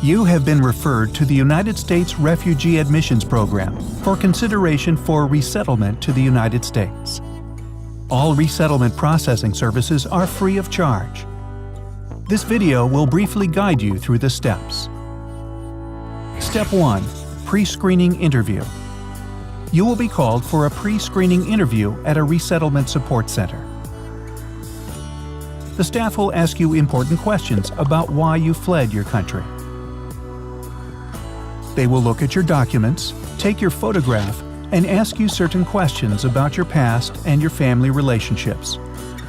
You have been referred to the United States Refugee Admissions Program for consideration for resettlement to the United States. All resettlement processing services are free of charge. This video will briefly guide you through the steps. Step 1. Pre-screening interview. You will be called for a pre-screening interview at a resettlement support center. The staff will ask you important questions about why you fled your country. They will look at your documents, take your photograph, and ask you certain questions about your past and your family relationships.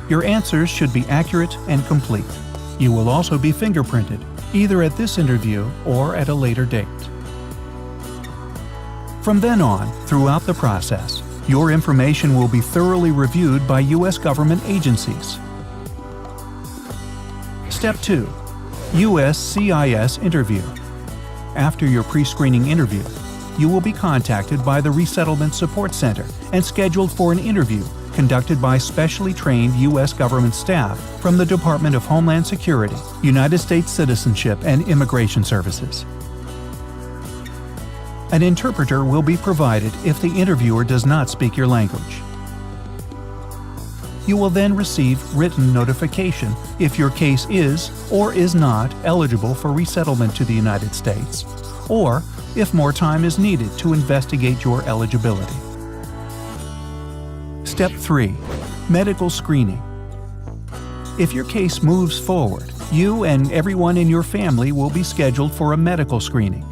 Your answers should be accurate and complete. You will also be fingerprinted, either at this interview or at a later date. From then on, throughout the process, your information will be thoroughly reviewed by U.S. government agencies. Step 2. USCIS interview. After your pre-screening interview, you will be contacted by the Resettlement Support Center and scheduled for an interview conducted by specially trained U.S. government staff from the Department of Homeland Security, United States Citizenship and Immigration Services. An interpreter will be provided if the interviewer does not speak your language. You will then receive written notification if your case is or is not eligible for resettlement to the United States, or if more time is needed to investigate your eligibility. Step 3. Medical screening. If your case moves forward, you and everyone in your family will be scheduled for a medical screening.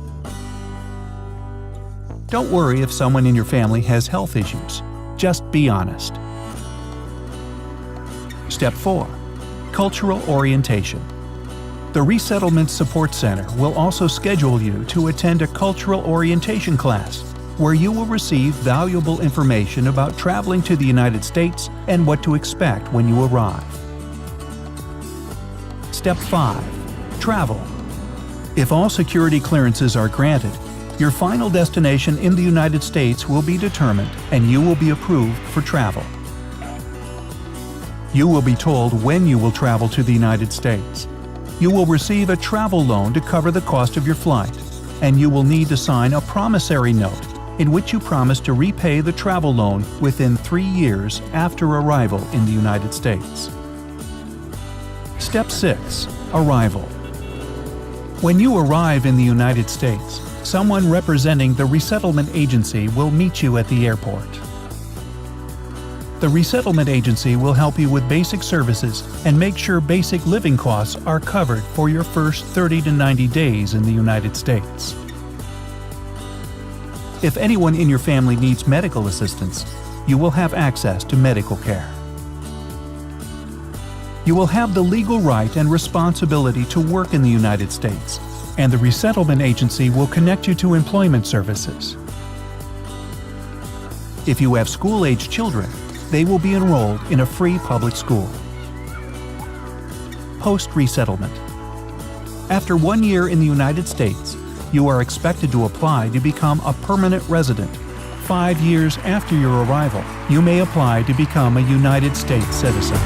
Don't worry if someone in your family has health issues. Just be honest. Step 4. Cultural orientation. The Resettlement Support Center will also schedule you to attend a cultural orientation class where you will receive valuable information about traveling to the United States and what to expect when you arrive. Step 5. Travel. If all security clearances are granted, your final destination in the United States will be determined and you will be approved for travel. You will be told when you will travel to the United States. You will receive a travel loan to cover the cost of your flight, and you will need to sign a promissory note in which you promise to repay the travel loan within 3 years after arrival in the United States. Step 6. Arrival. When you arrive in the United States, someone representing the resettlement agency will meet you at the airport. The resettlement agency will help you with basic services and make sure basic living costs are covered for your first 30 to 90 days in the United States. If anyone in your family needs medical assistance, you will have access to medical care. You will have the legal right and responsibility to work in the United States, and the resettlement agency will connect you to employment services. If you have school-age children, they will be enrolled in a free public school. Post-resettlement. After 1 year in the United States, you are expected to apply to become a permanent resident. 5 years after your arrival, you may apply to become a United States citizen.